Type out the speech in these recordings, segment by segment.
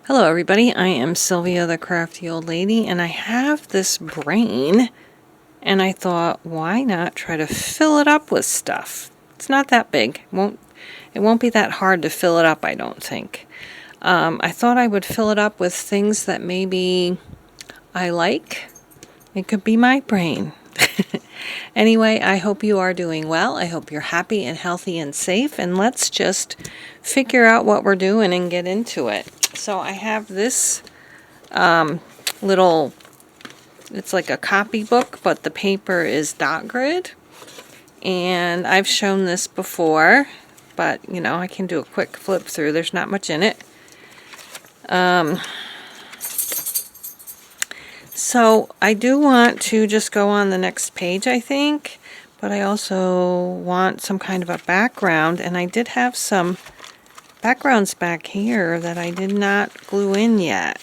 Hello everybody, I am Sylvia the Crafty Old Lady, and I have this brain, and I thought, why not try to fill it up with stuff? It's not that big. It won't be that hard to fill it up, I don't think. I thought I would fill it up with things that maybe I like. It could be my brain. Anyway, I hope you are doing well. I hope you're happy and healthy and safe, and let's just figure out what we're doing and get into it. So I have this little, it's like a copybook, but the paper is dot grid, and I've shown this before, but you know, I can do a quick flip through. There's not much in it. So I do want to just go on the next page, I think, but I also want some kind of a background, and I did have some backgrounds back here that I did not glue in yet.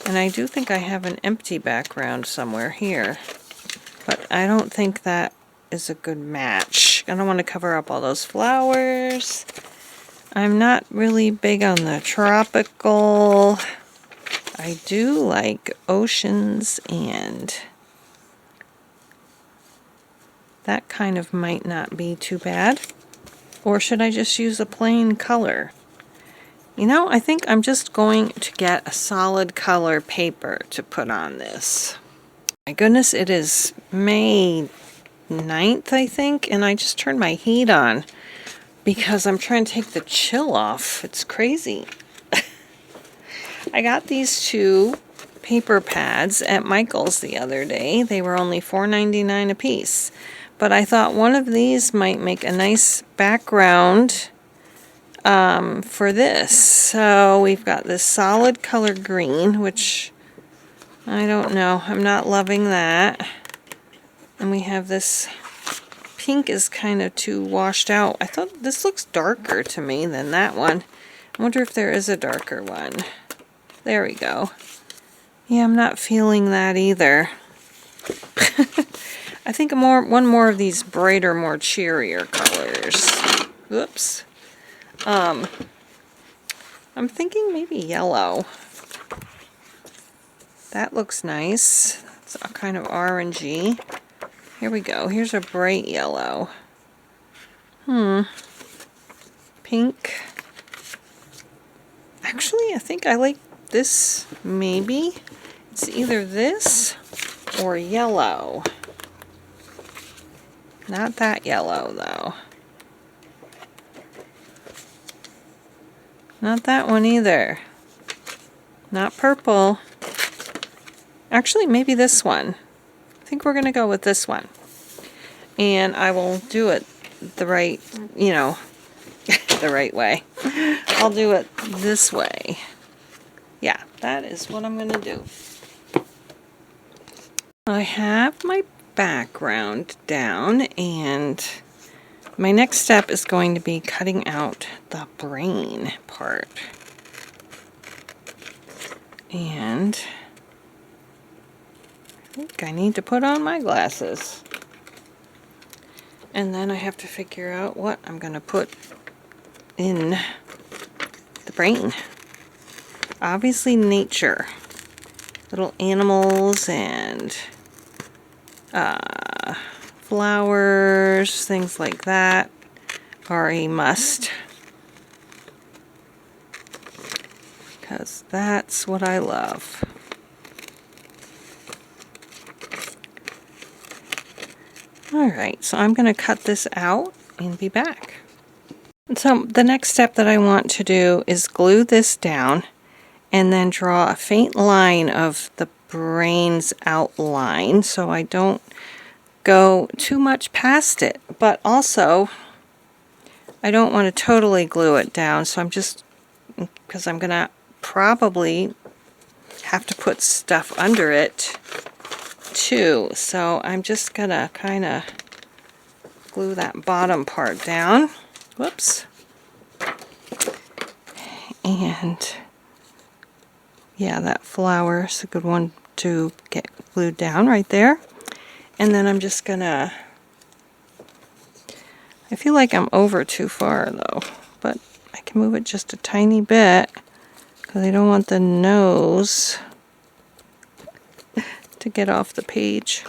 And I do think I have an empty background somewhere here, but I don't think that is a good match. I don't want to cover up all those flowers. I'm not really big on the tropical. I do like oceans, and that kind of might not be too bad. Or should I just use a plain color? You know, I think I'm just going to get a solid color paper to put on this. My goodness, it is May 9th, I think, and I just turned my heat on because I'm trying to take the chill off. It's crazy. I got these two paper pads at Michael's the other day. They were only $4.99 a piece. But I thought one of these might make a nice background for this. So we've got this solid color green, which I don't know. I'm not loving that. And we have this pink is kind of too washed out. I thought this looks darker to me than that one. I wonder if there is a darker one. There we go. Yeah, I'm not feeling that either. I think one more of these brighter, more cheerier colors. Oops. I'm thinking maybe yellow. That looks nice. It's a kind of orangey. Here we go. Here's a bright yellow. Pink. Actually, I think I like this, maybe. It's either this or yellow. Not that yellow, though. Not that one either. Not purple. Actually, maybe this one. I think we're going to go with this one. And I will do it the right, you know, the right way. I'll do it this way. Yeah, that is what I'm going to do. I have my background down, and my next step is going to be cutting out the brain part. And I think I need to put on my glasses. And then I have to figure out what I'm going to put in the brain. Obviously nature. Little animals and flowers, things like that are a must. Because that's what I love. Alright, so I'm going to cut this out and be back. So the next step that I want to do is glue this down and then draw a faint line of the brain's outline so I don't go too much past it. But also, I don't want to totally glue it down, so I'm just, because I'm going to probably have to put stuff under it too. So I'm just going to kind of glue that bottom part down. Whoops. And yeah, that flower is a good one to get glued down right there. And then I'm just gonna, I feel like I'm over too far though, but I can move it just a tiny bit because I don't want the nose to get off the page.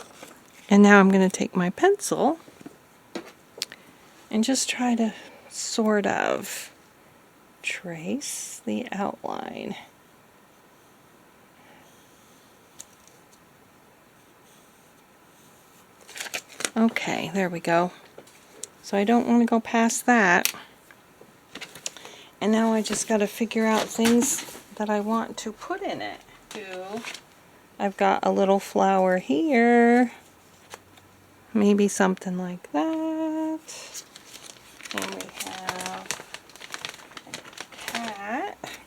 And now I'm going to take my pencil and just try to sort of trace the outline. Okay, there we go. So I don't want to go past that. And now I just got to figure out things that I want to put in it. I've got a little flower here. Maybe something like that. And we have a cat.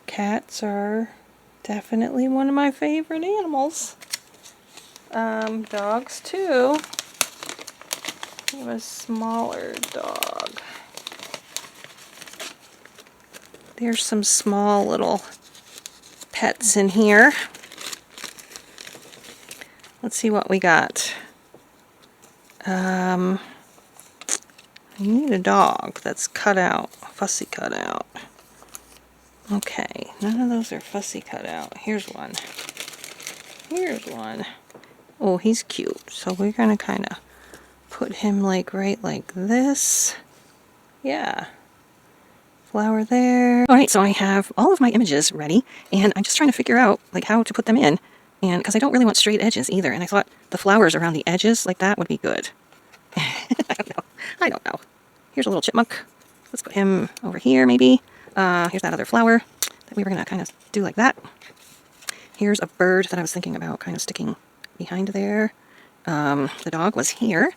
Cats are definitely one of my favorite animals. Dogs too. We have a smaller dog. There's some small little pets in here. Let's see what we got. I need a dog that's cut out, fussy cut out. Okay, none of those are fussy cut out. Here's one. Here's one. Oh, he's cute. So we're gonna kind of put him like right like this. Yeah. Flower there. Alright, so I have all of my images ready, and I'm just trying to figure out like how to put them in. And because I don't really want straight edges either, and I thought the flowers around the edges like that would be good. I don't know. Here's a little chipmunk. Let's put him over here maybe. Here's that other flower that we were gonna kind of do like that. Here's a bird that I was thinking about kind of sticking behind there. The dog was here.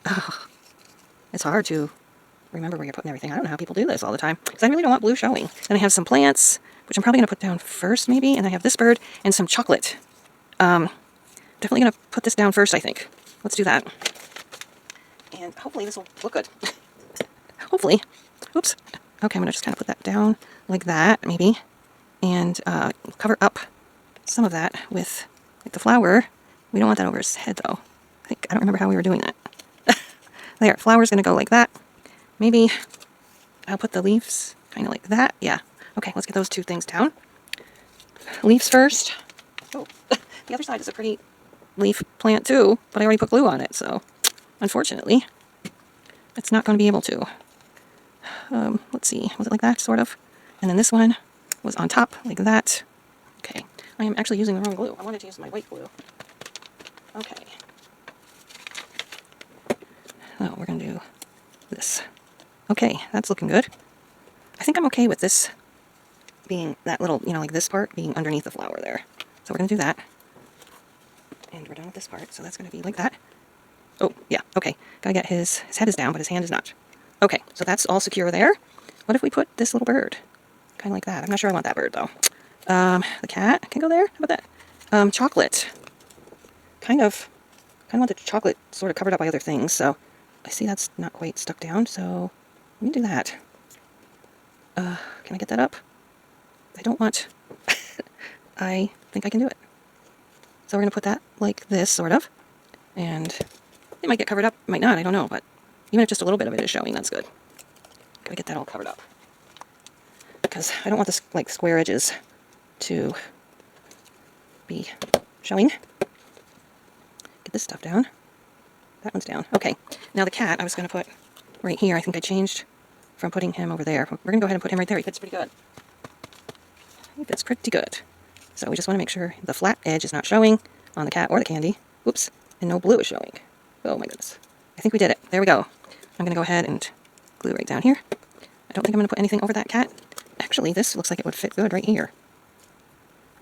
Oh, it's hard to remember where you're putting everything. I don't know how people do this all the time, because I really don't want blue showing. Then I have some plants, which I'm probably going to put down first maybe, and I have this bird and some chocolate. Definitely going to put this down first, I think. Let's do that. And hopefully this will look good. Hopefully. Oops. Okay, I'm going to just kind of put that down like that, maybe, and cover up some of that with like the flower. We don't want that over his head, though. I don't remember how we were doing that. There, flower's going to go like that. Maybe I'll put the leaves kind of like that. Yeah. Okay, let's get those two things down. Leaves first. Oh, the other side is a pretty leaf plant too, but I already put glue on it, so unfortunately, it's not going to be able to. Let's see. Was it like that, sort of? And then this one was on top, like that. Okay. I am actually using the wrong glue. I wanted to use my white glue. Okay. Oh, we're going to do this. Okay, that's looking good. I think I'm okay with this being that little, like this part being underneath the flower there. So we're going to do that. And we're done with this part, so that's going to be like that. Oh, yeah, okay. Gotta get his head is down, but his hand is not. Okay, so that's all secure there. What if we put this little bird? Kind of like that. I'm not sure I want that bird, though. The cat can go there. How about that? Chocolate. Kind of want the chocolate sort of covered up by other things, so I see that's not quite stuck down, so let me do that. Can I get that up? I don't want... I think I can do it. So we're going to put that like this, sort of. And it might get covered up, it might not, I don't know, but even if just a little bit of it is showing, that's good. Gotta get that all covered up. Because I don't want this, like, square edges to be showing. Get this stuff down. That one's down. Okay, now the cat I was going to put right here. I think I changed from putting him over there. We're going to go ahead and put him right there. He fits pretty good. He fits pretty good. So we just want to make sure the flat edge is not showing on the cat or the candy. Oops, and no blue is showing. Oh my goodness. I think we did it. There we go. I'm going to go ahead and glue right down here. I don't think I'm going to put anything over that cat. Actually, this looks like it would fit good right here.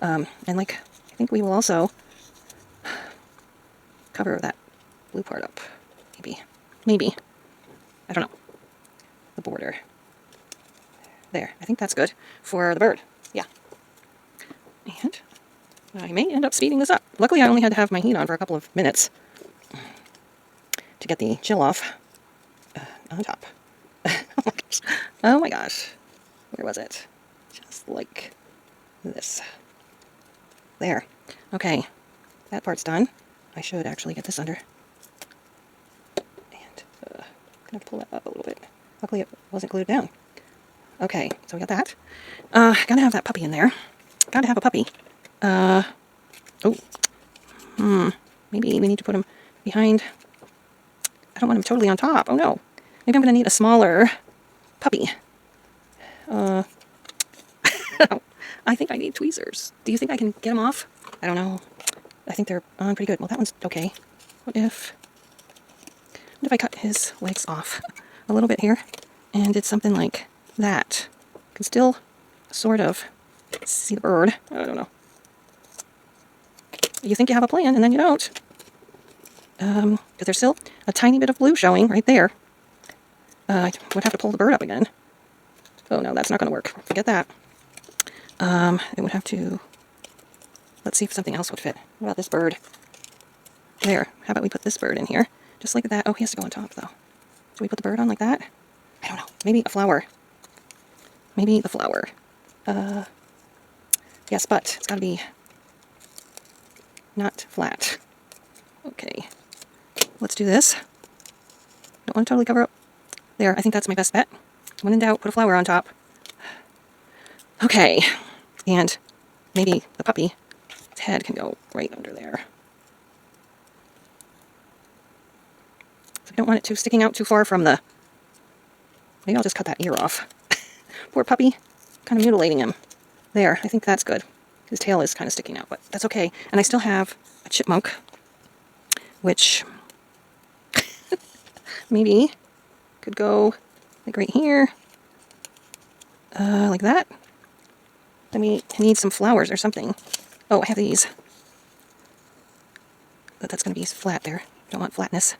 And like, I think we will also cover that blue part up. Maybe. I don't know. The border. There. I think that's good for the bird. Yeah. And I may end up speeding this up. Luckily, I only had to have my heat on for a couple of minutes to get the chill off on top. Oh my gosh. Where was it? Just like this. There. Okay. That part's done. I should actually get this under. And I'm going to pull that up a little bit. Luckily, it wasn't glued down. Okay, so we got that. Gotta have that puppy in there. Gotta have a puppy. Maybe we need to put him behind. I don't want him totally on top. Oh no. Maybe I'm gonna need a smaller puppy. I think I need tweezers. Do you think I can get them off? I don't know. I think they're on pretty good. Well, that one's okay. What if I cut his legs off a little bit here and did something like that? You can still sort of see the bird. I don't know. You think you have a plan and then you don't. Because there's still a tiny bit of blue showing right there. I would have to pull the bird up again. Oh no, that's not going to work. Forget that. It would have to... Let's see if something else would fit. What about this bird? There. How about we put this bird in here? Just like that. Oh, he has to go on top, though. Should we put the bird on like that? I don't know. Maybe a flower. Maybe the flower. Yes, but it's got to be not flat. Okay. Let's do this. Don't want to totally cover up. There. I think that's my best bet. When in doubt, put a flower on top. Okay. And maybe the puppy's head can go right under there. So I don't want it sticking out too far from the... Maybe I'll just cut that ear off. Poor puppy. Kind of mutilating him. There. I think that's good. His tail is kind of sticking out, but that's okay. And I still have a chipmunk, which maybe could go like right here. Like that. Then we need some flowers or something. Oh, I have these. But that's going to be flat there. Don't want flatness.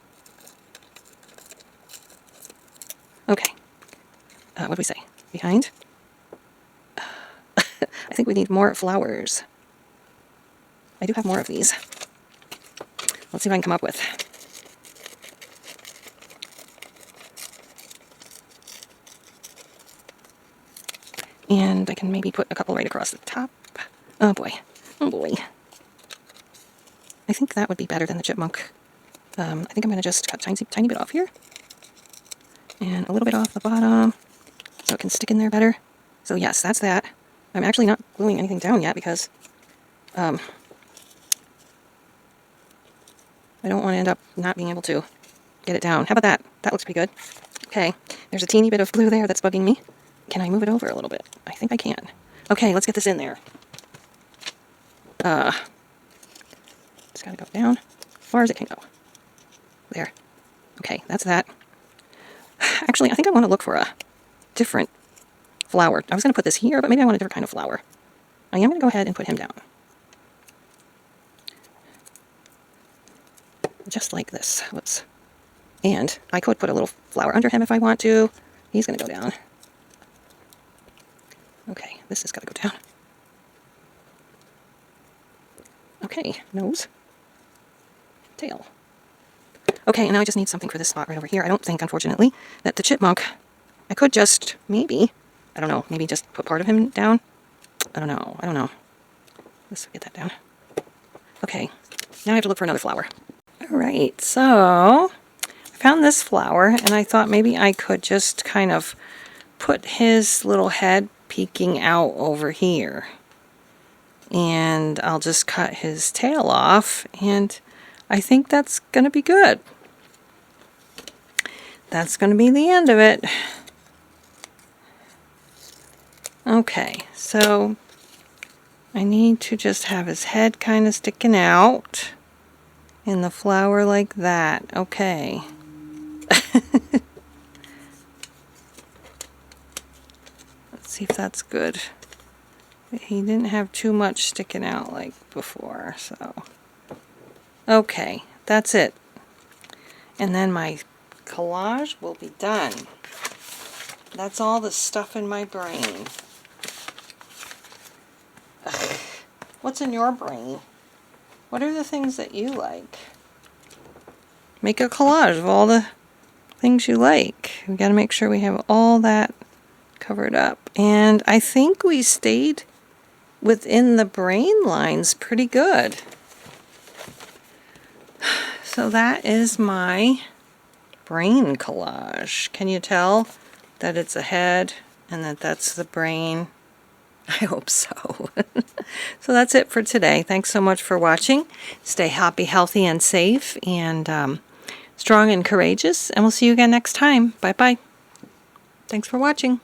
Okay. What do we say? Behind? I think we need more flowers. I do have more of these. Let's see what I can come up with. And I can maybe put a couple right across the top. Oh boy. Oh boy. I think that would be better than the chipmunk. I think I'm going to just cut a tiny bit off here. And a little bit off the bottom. So it can stick in there better. So yes, that's that. I'm actually not gluing anything down yet because I don't want to end up not being able to get it down. How about that? That looks pretty good. Okay, there's a teeny bit of glue there that's bugging me. Can I move it over a little bit? I think I can. Okay, let's get this in there. It's got to go down as far as it can go. There. Okay, that's that. Actually, I think I want to look for a different flower. I was going to put this here, but maybe I want a different kind of flower. I am going to go ahead and put him down. Just like this. Whoops. And I could put a little flower under him if I want to. He's going to go down. Okay, this has got to go down. Okay, nose. Tail. Okay, and now I just need something for this spot right over here. I don't think, unfortunately, that the chipmunk, I could just, maybe, I don't know, maybe just put part of him down. I don't know. Let's get that down. Okay, now I have to look for another flower. Alright, so I found this flower, and I thought maybe I could just kind of put his little head peeking out over here. And I'll just cut his tail off, and I think that's going to be good. That's going to be the end of it. Okay, so I need to just have his head kind of sticking out in the flower like that. Okay. Let's see if that's good. He didn't have too much sticking out like before, so. Okay, that's it. And then my collage will be done. That's all the stuff in my brain. Ugh. What's in your brain? What are the things that you like? Make a collage of all the things you like. We got to make sure we have all that covered up. And I think we stayed within the brain lines pretty good. So that is my brain collage. Can you tell that it's a head and that's the brain. I hope so. So that's it for today. Thanks so much for watching. Stay happy, healthy, and safe, and strong and courageous, and we'll see you again next time. Bye-bye. Thanks for watching.